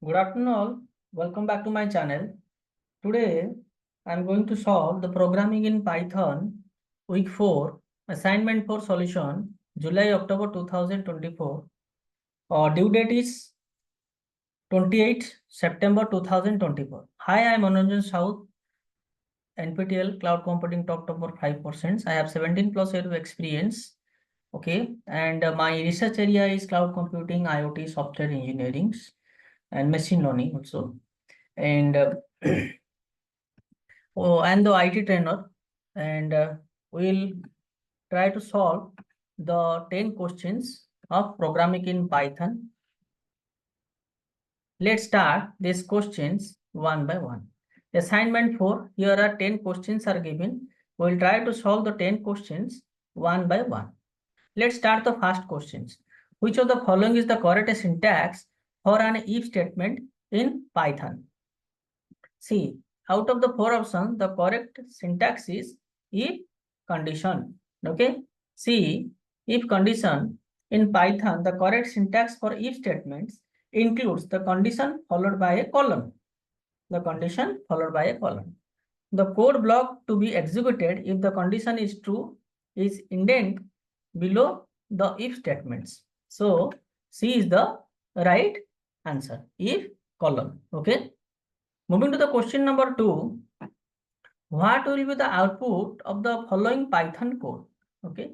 Good afternoon all. Welcome back to my channel. Today I am going to solve the programming in Python week 4 assignment for solution July-October 2024. Due date is 28 September 2024. Hi, I am Manoranjan South, NPTEL Cloud Computing Top Topper 5%. I have 17 plus years of experience. Okay, and my research area is cloud computing, IoT, software engineering, and machine learning also. And I'm the IT trainer, and we'll try to solve the 10 questions of programming in Python. Let's start these questions one by one. Assignment 4, here are 10 questions are given. We'll try to solve the 10 questions one by one. Let's start the first questions. Which of the following is the correct syntax for an if statement in Python? See, out of the 4 options, the correct syntax is if condition. Okay. See, if condition in Python, the correct syntax for if statements includes the condition followed by a colon. The condition followed by a colon. The code block to be executed if the condition is true is indent below the if statements. So C is the right answer. If colon. Okay. Moving to the question number 2, what will be the output of the following Python code? Okay,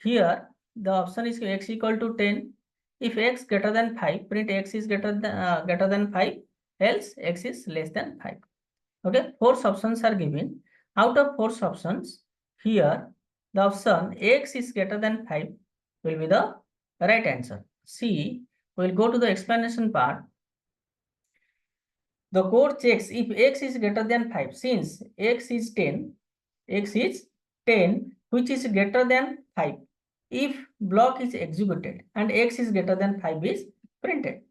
here the option is x equal to 10. If x greater than 5, print x is greater than 5, else x is less than 5. Okay, 4 options are given. Out of 4 options, here the option x is greater than 5 will be the right answer. C, we'll go to the explanation part. The code checks if x is greater than 5. Since x is 10, which is greater than 5. If block is executed and x is greater than 5 is printed.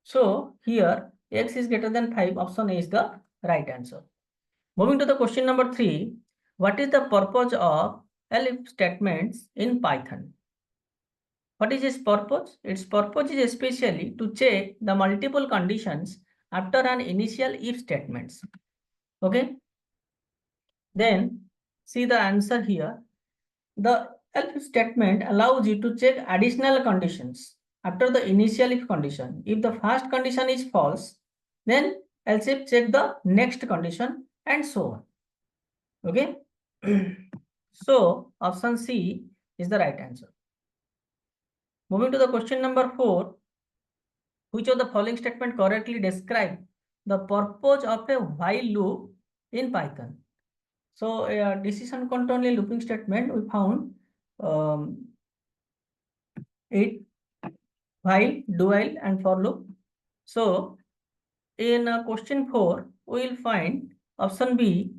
So here x is greater than 5, option A is the right answer. Moving to the question number 3, what is the purpose of elif statements in Python? What is its purpose? Its purpose is especially to check the multiple conditions after an initial if statements. Okay. Then see the answer here. The elif statement allows you to check additional conditions after the initial if condition. If the first condition is false, then else if check the next condition and so on. Okay. So option C is the right answer. Moving to the question number 4, which of the following statement correctly describe the purpose of a while loop in Python? So a decision control looping statement we found it while, do while and for loop. So in question 4 we will find option B.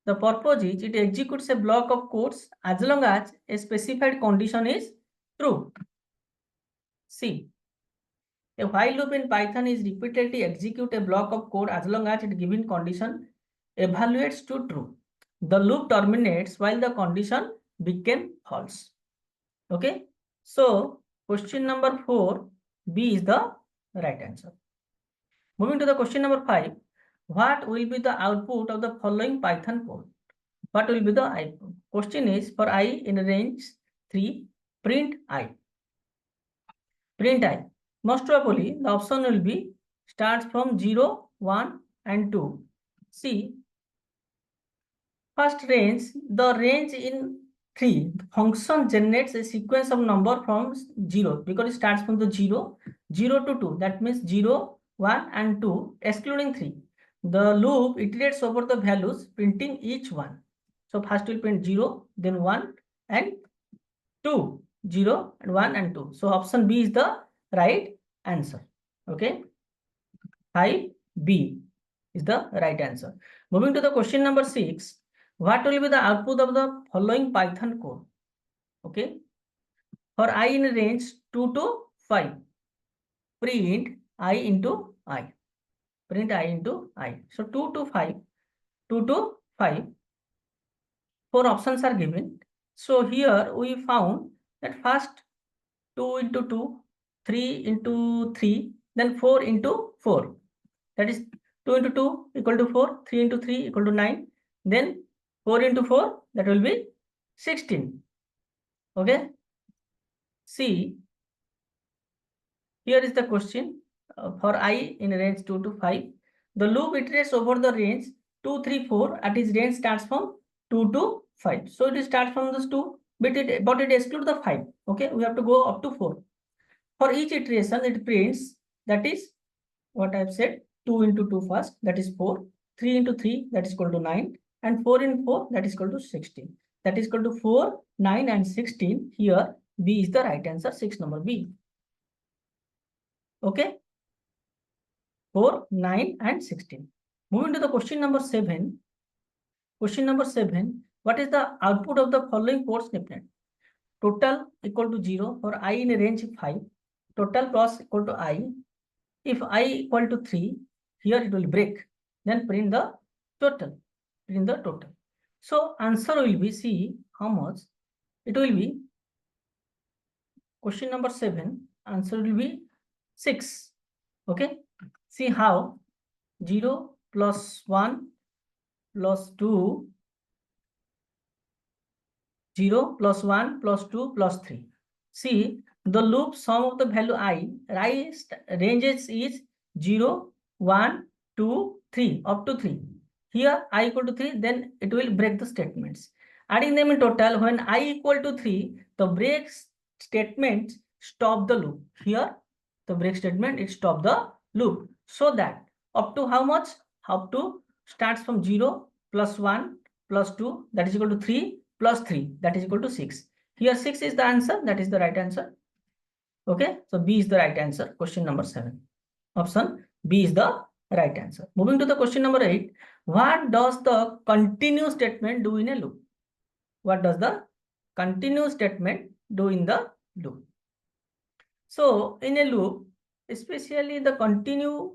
The purpose is it executes a block of codes as long as a specified condition is true. C. A while loop in Python is repeatedly execute a block of code as long as its given condition evaluates to true. The loop terminates while the condition became false. Okay. So question number 4, B is the right answer. Moving to the question number 5, what will be the output of the following Python code? What will be the output? Question is for I in range 3, print I. Print I. Most probably the option will be starts from 0, 1 and 2. See, first range, the range in 3, the function generates a sequence of number from 0 because it starts from the 0 to 2. That means 0, 1 and 2 excluding 3. The loop iterates over the values printing each one. So first we'll print 0, then 1 and 2. 0 and 1 and 2. So option B is the right answer. Okay. 5B is the right answer. Moving to the question number 6. What will be the output of the following Python code? Okay. For I in range 2 to 5, print I into I. Print I into I. So 2 to 5, 4 options are given. So here we found that first 2 into 2, 3 into 3, then 4 into 4. That is 2 into 2 equal to 4, 3 into 3 equal to 9. Then 4 into 4, that will be 16. Okay. See, here is the question for I in range 2 to 5. The loop iterates over the range 2, 3, 4. At its range starts from 2 to 5. So it starts from this 2, but it excludes the 5. Okay, we have to go up to 4. For each iteration, it prints, that is what I have said, 2 into 2 first, that is 4. 3 into 3, that is equal to 9. And 4 into 4, that is equal to 16. That is equal to 4, 9 and 16. Here, B is the right answer, 6 number B. Okay. 4, 9 and 16. Moving to the question number 7. Question number 7. What is the output of the following code snippet? Total equal to 0 for I in a range 5. Total plus equal to I. If I equal to 3, here it will break. Then print the total. Print the total. So answer will be, see how much. It will be, question number 7, answer will be 6. Okay. See how 0 plus 1 plus 2, 0 plus 1 plus 2 plus 3. See, the loop sum of the value I ranges is 0, 1, 2, 3, up to 3. Here I equal to 3, then it will break the statements. Adding them in total, when I equal to 3, the break statement stop the loop. Here, the break statement, it stop the loop. So that up to how much? Up to starts from 0 plus 1 plus 2, that is equal to 3 plus 3, that is equal to 6. Here 6 is the answer, that is the right answer. Okay, so B is the right answer, question number 7. Option B is the right answer. Moving to the question number 8. What does the continue statement do in a loop? What does the continue statement do in the loop? So in a loop, especially the continue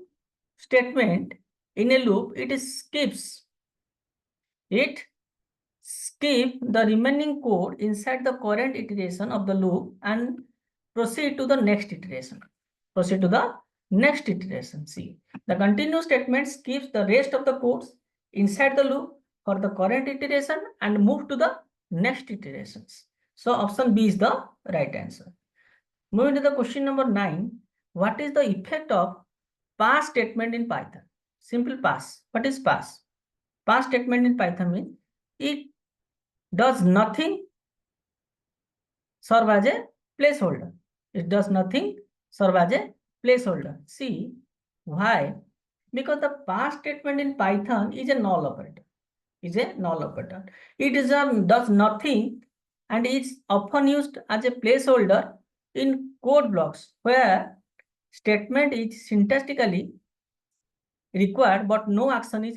statement in a loop, it skips the remaining code inside the current iteration of the loop and proceed to the next iteration. Proceed to the next iteration. See, the continue statement skips the rest of the codes inside the loop for the current iteration and move to the next iterations. So option B is the right answer. Moving to the question number 9. What is the effect of pass statement in Python? Simple pass. What is pass? Pass statement in Python means it does nothing, serve as a placeholder. It does nothing, serve as a placeholder. See why? Because the pass statement in Python is a null operator. It does nothing and is often used as a placeholder in code blocks where statement is syntactically required but no action is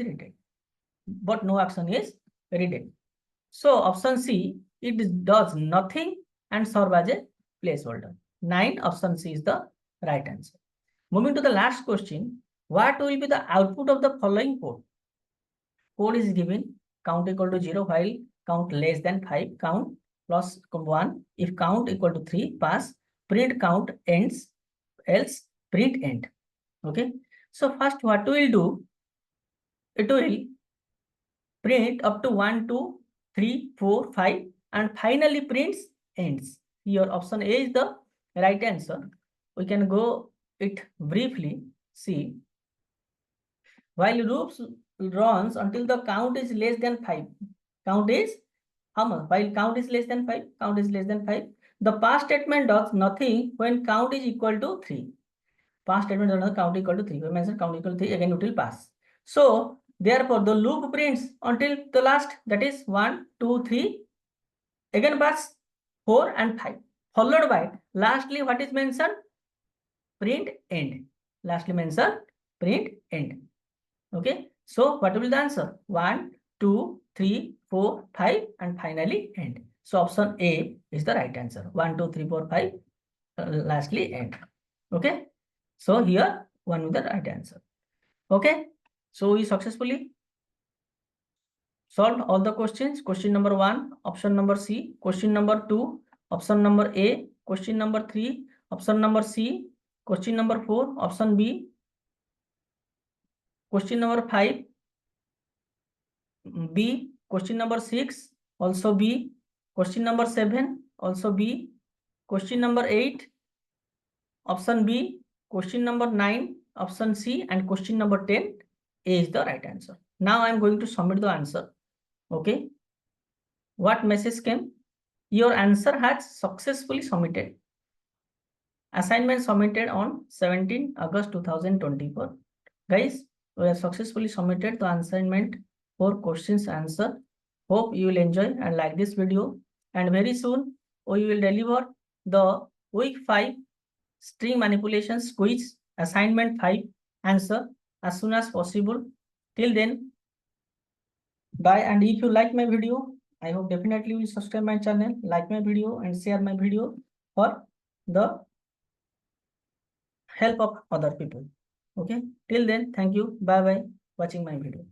written. So option C, it does nothing and serve as a placeholder. 9, option C is the right answer. Moving to the last question. What will be the output of the following code? Code is given, count equal to 0 while count less than 5, count plus 1. If count equal to 3, pass, print count ends, else print end. Okay. So first what we will do, it will print up to 1, 2, 3, 4, 5 and finally prints ends. Here option A is the right answer. We can go it briefly. See, while loops runs until the count is less than 5. Count is how much? While count is less than 5, count is less than 5. The pass statement does nothing when count is equal to 3. Pass statement does not count equal to 3. When mention count equal to 3, again it will pass. So therefore the loop prints until the last, that is 1, 2, 3, again pass 4 and 5, followed by lastly what is mentioned? Print end. Lastly mentioned print end. Okay. So what will be the answer? 1, 2, 3, 4, 5 and finally end. So option A is the right answer. 1, 2, 3, 4, 5, lastly end. Okay. So here 1 with the right answer. Okay. So we successfully solved all the questions. Question number 1, option number C. Question number 2, option number A. Question number 3, option number C. Question number 4, option B. Question number 5, B. Question number 6, also B. Question number 7, also B. Question number 8, option B. Question number 9, option C, and question number 10, A is the right answer. Now I am going to submit the answer. Okay. What message came? Your answer has successfully submitted. Assignment submitted on 17 August 2024. Guys, we have successfully submitted the assignment for questions answer. Hope you will enjoy and like this video. And very soon we will deliver the week 5 string manipulations quiz assignment 5 answer as soon as possible. Till then, bye. And if you like my video, I hope definitely you will subscribe my channel, like my video, and share my video for the help of other people. Okay, till then, thank you. Bye bye watching my video.